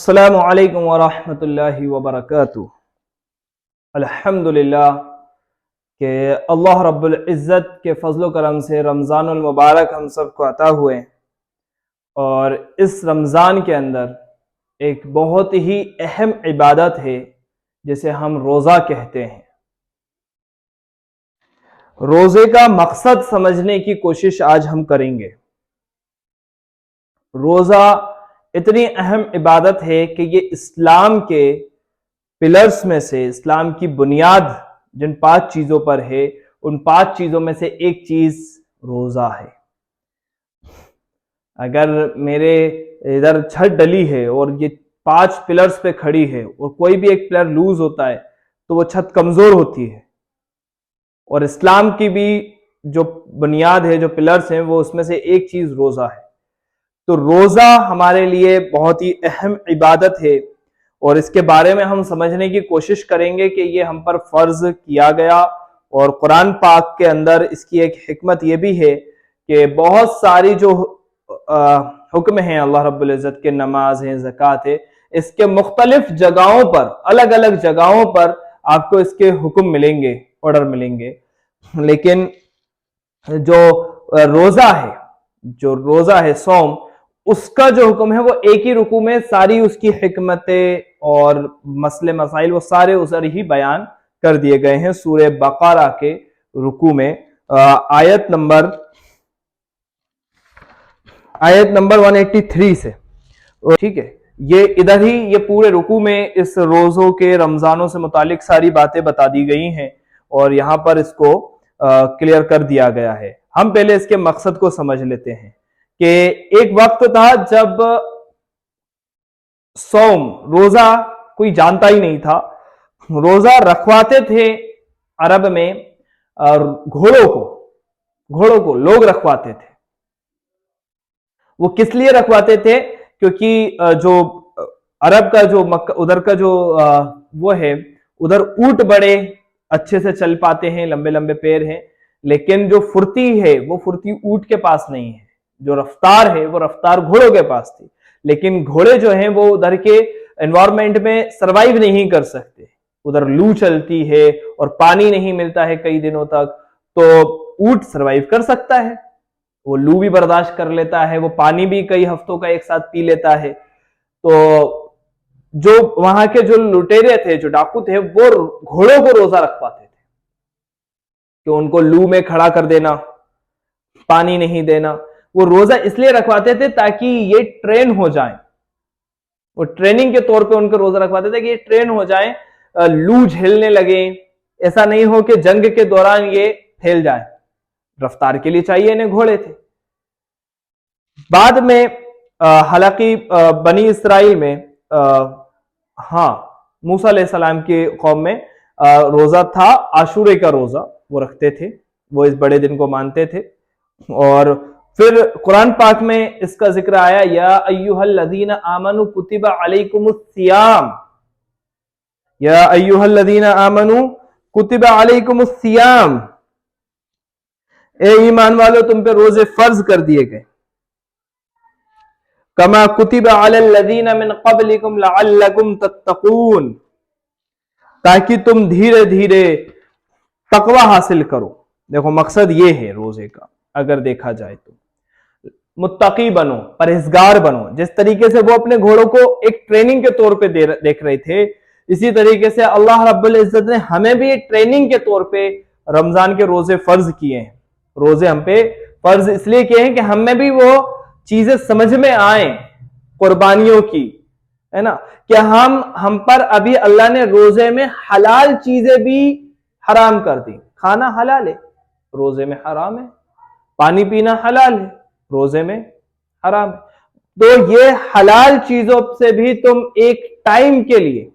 السلام علیکم ورحمۃ اللہ وبرکاتہ۔ الحمدللہ کہ اللہ رب العزت کے فضل و کرم سے رمضان المبارک ہم سب کو عطا ہوئے، اور اس رمضان کے اندر ایک بہت ہی اہم عبادت ہے جسے ہم روزہ کہتے ہیں۔ روزے کا مقصد سمجھنے کی کوشش آج ہم کریں گے۔ روزہ اتنی اہم عبادت ہے کہ یہ اسلام کے پلرز میں سے، اسلام کی بنیاد جن 5 چیزوں پر ہے، ان 5 چیزوں میں سے ایک چیز روزہ ہے۔ اگر میرے ادھر چھت ڈلی ہے اور یہ 5 پلرز پہ کھڑی ہے اور کوئی بھی ایک پلر لوز ہوتا ہے تو وہ چھت کمزور ہوتی ہے، اور اسلام کی بھی جو بنیاد ہے، جو پلرز ہیں، وہ اس میں سے ایک چیز روزہ ہے۔ تو روزہ ہمارے لیے بہت ہی اہم عبادت ہے، اور اس کے بارے میں ہم سمجھنے کی کوشش کریں گے کہ یہ ہم پر فرض کیا گیا، اور قرآن پاک کے اندر اس کی ایک حکمت یہ بھی ہے کہ بہت ساری جو حکم ہیں اللہ رب العزت کے، نماز ہیں، زکوٰۃ ہے، اس کے مختلف جگہوں پر، الگ الگ جگہوں پر آپ کو اس کے حکم ملیں گے، آرڈر ملیں گے، لیکن جو روزہ ہے صوم، اس کا جو حکم ہے وہ ایک ہی رکوع میں ساری اس کی حکمتیں اور مسئلے مسائل وہ سارے ادھر ہی بیان کر دیے گئے ہیں سورہ بقرہ کے رکوع میں، آیت نمبر 183 سے، ٹھیک ہے۔ یہ ادھر ہی یہ پورے رکوع میں اس روزوں کے، رمضانوں سے متعلق ساری باتیں بتا دی گئی ہیں، اور یہاں پر اس کو کلیئر کر دیا گیا ہے۔ ہم پہلے اس کے مقصد کو سمجھ لیتے ہیں کہ ایک وقت تھا جب روزہ کوئی جانتا ہی نہیں تھا۔ روزہ رکھواتے تھے عرب میں گھوڑوں کو لوگ رکھواتے تھے۔ وہ کس لیے رکھواتے تھے؟ کیونکہ جو عرب کا جو ادھر کا جو وہ ہے، ادھر اونٹ بڑے اچھے سے چل پاتے ہیں، لمبے لمبے پیر ہیں، لیکن جو پھرتی ہے وہ پھرتی اونٹ کے پاس نہیں ہے، جو رفتار ہے وہ رفتار گھوڑوں کے پاس تھی، لیکن گھوڑے جو ہیں وہ ادھر کے انوائرمنٹ میں سروائیو نہیں کر سکتے، ادھر لو چلتی ہے اور پانی نہیں ملتا ہے کئی دنوں تک، تو اونٹ سروائیو کر سکتا ہے، وہ لو بھی برداشت کر لیتا ہے، وہ پانی بھی کئی ہفتوں کا ایک ساتھ پی لیتا ہے۔ تو جو وہاں کے جو لٹیرے تھے، جو ڈاکو تھے، وہ گھوڑوں کو روزہ رکھواتے تھے کہ ان کو لو میں کھڑا کر دینا، پانی نہیں دینا۔ وہ روزہ اس لیے رکھواتے تھے تاکہ یہ ٹرین ہو جائیں، وہ ٹریننگ کے طور پہ ان کو روزہ رکھواتے تھے کہ یہ ٹرین ہو جائیں، لو جھیلنے لگیں، ایسا نہیں ہو کہ جنگ کے دوران یہ پھیل جائیں۔ رفتار کے لیے چاہیے انہیں گھوڑے تھے۔ بعد میں حالانکہ بنی اسرائیل میں موسیٰ علیہ السلام کی قوم میں روزہ تھا، عاشورے کا روزہ وہ رکھتے تھے، وہ اس بڑے دن کو مانتے تھے، اور پھر قرآن پاک میں اس کا ذکر آیا، یا ایھا الذین آمنوا کتب علیکم الصیام، یا ایھا الذین آمنوا کتب علیکم الصیام، اے ایمان والو تم پہ روزے فرض کر دیے گئے، کما کتب علی الذین من قبلکم لعلکم تتقون، تاکہ تم دھیرے دھیرے تقوی حاصل کرو۔ دیکھو مقصد یہ ہے روزے کا، اگر دیکھا جائے تو متقی بنو، پرہیزگار بنو۔ جس طریقے سے وہ اپنے گھوڑوں کو ایک ٹریننگ کے طور پہ دیکھ رہے تھے، اسی طریقے سے اللہ رب العزت نے ہمیں بھی ایک ٹریننگ کے طور پہ رمضان کے روزے فرض کیے ہیں۔ روزے ہم پہ فرض اس لیے کیے ہیں کہ ہمیں بھی وہ چیزیں سمجھ میں آئیں قربانیوں کی، ہے نا، کہ ہم پر ابھی اللہ نے روزے میں حلال چیزیں بھی حرام کر دی۔ کھانا حلال ہے، روزے میں حرام ہے، پانی پینا حلال ہے، روزے میں حرام ہے۔ تو یہ حلال چیزوں سے بھی تم ایک ٹائم کے لیے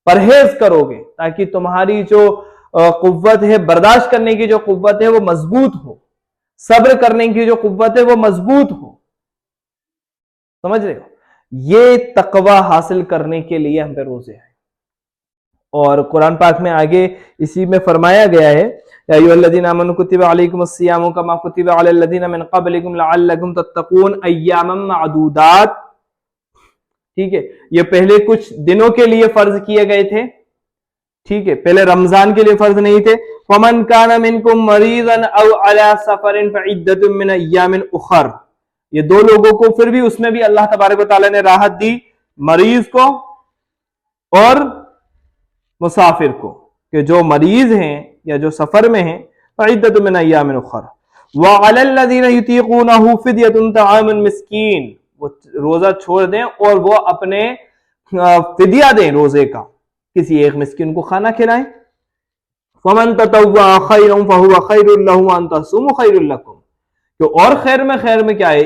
پرہیز کرو گے تاکہ تمہاری جو قوت ہے، برداشت کرنے کی جو قوت ہے وہ مضبوط ہو، صبر کرنے کی جو قوت ہے وہ مضبوط ہو، سمجھ رہے ہو؟ یہ تقوی حاصل کرنے کے لیے ہم پہ روزے ہیں۔ اور قرآن پاک میں آگے اسی میں فرمایا گیا ہے، یا ایھا الذین آمنوا کتب علیکم الصیام کما کتب علی الذین من قبلکم لعلکم تتقون ایاما معدودات، ٹھیک ہے، یہ پہلے کچھ دنوں کے لیے فرض کیے گئے تھے، ٹھیک ہے، پہلے رمضان کے لیے فرض نہیں تھے. فَمَنْ كَانَ مِنْكُمْ مَرِيضًا أَوْ عَلَى سَفَرٍ فَعِدَّةٌ مِّنْ أَيَّامٍ أُخَرَ. یہ دو لوگوں کو پھر بھی اس میں بھی اللہ تبارک و تعالیٰ نے راحت دی، مریض کو اور مسافر کو، کہ جو مریض ہیں یا جو سفر میں ہیں فَعِدَّةٌ مِّنْ أَيَّامٍ أُخَرَ. وَعَلَى الَّذِينَ يُطِيقُونَهُ فِدْيَةٌ طَعَامٌ مِّسْكِينٌ. وہ روزہ چھوڑ دیں اور وہ اپنے فدیہ دیں روزے کا، کسی ایک مسکین کو کھانا کھلائیں. فَمَن تَطَوَّعَ خَيْرًا فَهُوَ خَيْرٌ لَهُ وَأَن تَصُومُوا خَيْرٌ لَكُمْ. کہ اور خیر میں کیا ہے،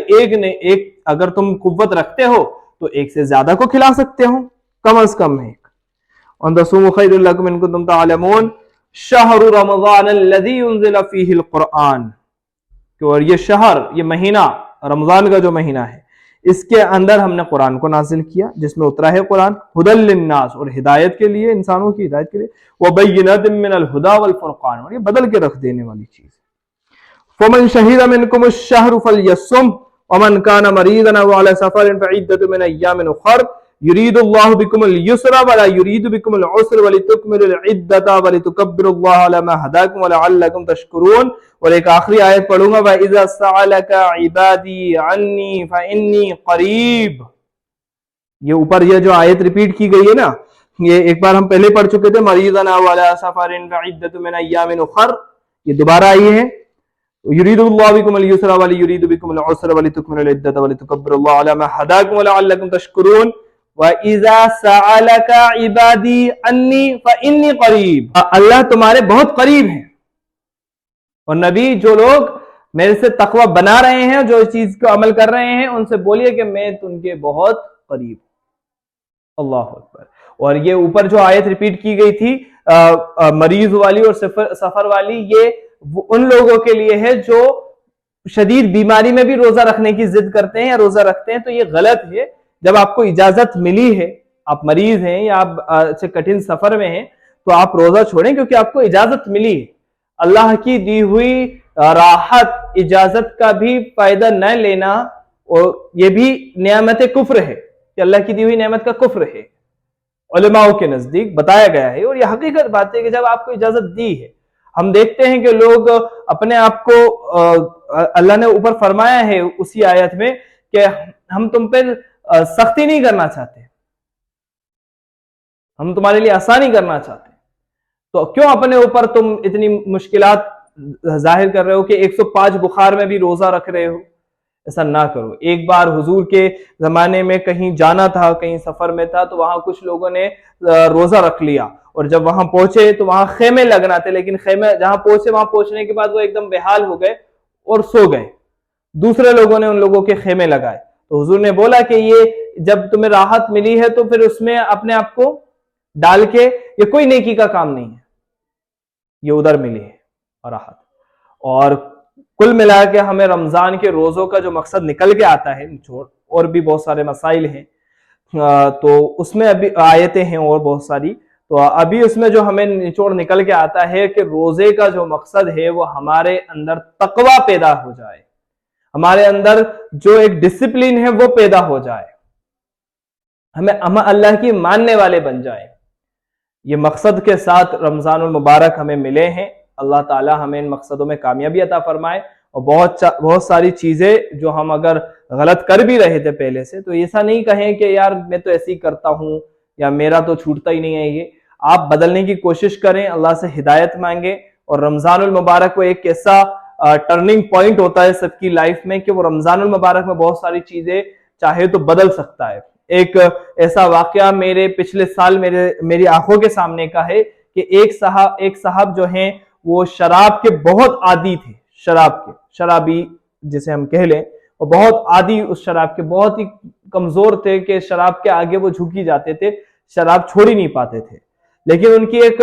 ایک اگر تم قوت رکھتے ہو تو ایک سے زیادہ کو کھلا سکتے ہو، کم از کم ایک. وَأَن تَصُومُوا خَيْرٌ لَكُمْ إِن كُنتُمْ تَعْلَمُونَ. شَهْرُ رَمَضَانَ الَّذِي أُنزِلَ فِيهِ الْقُرْآنُ. کہ اور یہ شہر، یہ مہینہ رمضان کا جو مہینہ ہے، اس کے اندر ہم نے قرآن کو نازل کیا، جس میں اترا ہے قرآن، ہدی للناس، اور ہدایت کے لیے، انسانوں کی ہدایت کے لیے، وبینات من الہدی والفرقان، اور یہ بدل کے رکھ دینے والی چیز. فمن شہد منکم الشہر فلیصم ومن کان مریضا او علی سفر فعدۃ من ایام اخر یرید اللہ بکم اليسر ولا یرید بکم العسر ولتکملوا العدۃ ولتکبروا اللہ علی ما ہداکم ولعلکم تشکرون. اور ایک آخری آیت پڑھوں گا، وَإِذَا سَأَلَكَ عِبَادِي عَنِّي فَإِنِّي قَرِيبٌ. یہ اوپر یہ جو آیت ریپیٹ کی گئی ہے نا، یہ ایک بار ہم پہلے پڑھ چکے تھے، مَرِيضًا أَوْ عَلَىٰ سَفَرٍ فَعِدَّةٌ مِّنْ أَيَّامٍ أُخَرَ. یہ دوبارہ آئی ہے، يُرِيدُ اللَّهُ بِكُمُ الْيُسْرَ وَلِيُرِيدُ بِكُمُ الْعُسْرَ وَلِتُكْمِلُوا الْعِدَّةَ وَلِتُكَبِّرُوا اللَّهَ عَلَىٰ مَا هَدَاكُمْ وَلَعَلَّكُمْ تَشْكُرُونَ. وَإِذَا سَأَلَكَ عِبَادِي عَنِّي فَإِنِّي قَرِيبٌ. اللہ تمہارے بہت قریب ہیں. اور نبی، جو لوگ میرے سے تقوی بنا رہے ہیں، جو اس چیز کو عمل کر رہے ہیں، ان سے بولیے کہ میں ان کے بہت قریب ہوں. اللہ اکبر. اور یہ اوپر جو آیت ریپیٹ کی گئی تھی مریض والی اور سفر والی، یہ ان لوگوں کے لیے ہے جو شدید بیماری میں بھی روزہ رکھنے کی ضد کرتے ہیں یا روزہ رکھتے ہیں. تو یہ غلط ہے. جب آپ کو اجازت ملی ہے، آپ مریض ہیں یا آپ کٹھن سفر میں ہیں، تو آپ روزہ چھوڑیں کیونکہ آپ کو اجازت ملی ہے. اللہ کی دی ہوئی راحت، اجازت کا بھی فائدہ نہ لینا، اور یہ بھی نعمت کفر ہے، کہ اللہ کی دی ہوئی نعمت کا کفر ہے. علماء کے نزدیک بتایا گیا ہے، اور یہ حقیقت بات ہے کہ جب آپ کو اجازت دی ہے، ہم دیکھتے ہیں کہ لوگ اپنے آپ کو، اللہ نے اوپر فرمایا ہے اسی آیت میں کہ ہم تم پہ سختی نہیں کرنا چاہتے، ہم تمہارے لیے آسانی کرنا چاہتے. تو کیوں اپنے اوپر تم اتنی مشکلات ظاہر کر رہے ہو کہ 105 بخار میں بھی روزہ رکھ رہے ہو؟ ایسا نہ کرو. ایک بار حضور کے زمانے میں کہیں جانا تھا، کہیں سفر میں تھا، تو وہاں کچھ لوگوں نے روزہ رکھ لیا، اور جب وہاں پہنچے تو وہاں خیمے لگنا تھے، لیکن خیمے جہاں پہنچے، وہاں پہنچنے کے بعد وہ ایک دم بحال ہو گئے اور سو گئے. دوسرے لوگوں نے ان لوگوں کے خیمے لگائے. تو حضور نے بولا کہ یہ جب تمہیں راحت ملی ہے تو پھر اس میں اپنے آپ کو ڈال کے، یہ کوئی نیکی کا کام نہیں ہے، یہ ادھر ملی ہے راحت. اور کل ملا کے ہمیں رمضان کے روزوں کا جو مقصد نکل کے آتا ہے، اور بھی بہت سارے مسائل ہیں، تو اس میں ابھی آیتیں ہیں اور بہت ساری، تو ابھی اس میں جو ہمیں نچوڑ نکل کے آتا ہے کہ روزے کا جو مقصد ہے وہ ہمارے اندر تقوی پیدا ہو جائے، ہمارے اندر جو ایک ڈسپلن ہے وہ پیدا ہو جائے، ہم اللہ کی ماننے والے بن جائیں. یہ مقصد کے ساتھ رمضان المبارک ہمیں ملے ہیں. اللہ تعالی ہمیں ان مقصدوں میں کامیابی عطا فرمائے. اور بہت ساری چیزیں جو ہم اگر غلط کر بھی رہے تھے پہلے سے، تو ایسا نہیں کہیں کہ یار میں تو ایسے ہی کرتا ہوں یا میرا تو چھوٹتا ہی نہیں ہے. یہ آپ بدلنے کی کوشش کریں، اللہ سے ہدایت مانگیں. اور رمضان المبارک کو ایک ایسا ٹرننگ پوائنٹ ہوتا ہے سب کی لائف میں کہ وہ رمضان المبارک میں بہت ساری چیزیں چاہے تو بدل سکتا ہے. ایک ایسا واقعہ میرے پچھلے سال میری آنکھوں کے سامنے کا ہے کہ ایک صاحب جو ہیں وہ شراب کے بہت عادی تھے، شرابی جسے ہم کہہ لیں، وہ بہت عادی اس شراب کے، بہت ہی کمزور تھے کہ شراب کے آگے وہ جھکی جاتے تھے، شراب چھوڑ ہی نہیں پاتے تھے. لیکن ان کی ایک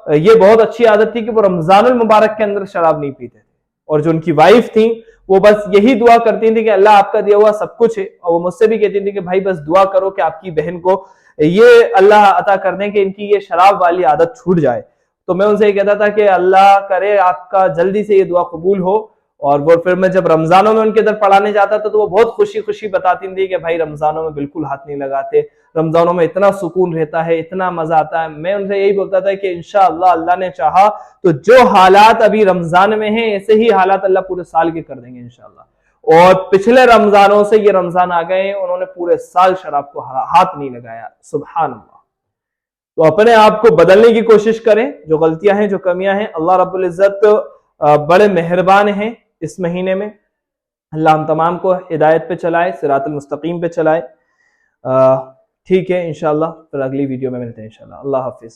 یہ بہت اچھی عادت تھی کہ وہ رمضان المبارک کے اندر شراب نہیں پیتے تھے. اور جو ان کی وائف تھیں وہ بس یہی دعا کرتی تھی کہ اللہ آپ کا دیا ہوا سب کچھ ہے، اور وہ مجھ سے بھی کہتی تھی کہ بھائی بس دعا کرو کہ آپ کی بہن کو یہ اللہ عطا کر دیں کہ ان کی یہ شراب والی عادت چھوٹ جائے. تو میں ان سے یہ کہتا تھا کہ اللہ کرے آپ کا جلدی سے یہ دعا قبول ہو اور وہ پھر میں جب رمضانوں میں ان کے ادھر پڑھانے جاتا تھا تو وہ بہت خوشی خوشی بتاتی تھی کہ بھائی رمضانوں میں بالکل ہاتھ نہیں لگاتے، رمضانوں میں اتنا سکون رہتا ہے، اتنا مزہ آتا ہے۔ میں ان سے یہی بولتا تھا کہ انشاءاللہ اللہ نے چاہا تو جو حالات ابھی رمضان میں ہیں ایسے ہی حالات اللہ پورے سال کے کر دیں گے انشاءاللہ۔ اور پچھلے رمضانوں سے یہ رمضان آ گئے، انہوں نے پورے سال شراب کو ہاتھ نہیں لگایا، سبحان اللہ۔ تو اپنے آپ کو بدلنے کی کوشش کریں، جو غلطیاں ہیں، جو کمیاں ہیں۔ اللہ رب العزت بڑے مہربان ہیں اس مہینے میں، اللہ ہم تمام کو ہدایت پہ چلائے، صراط المستقیم پہ چلائے۔ ٹھیک ہے انشاءاللہ، پھر اگلی ویڈیو میں ملتے ہیں انشاءاللہ۔ اللہ حافظ۔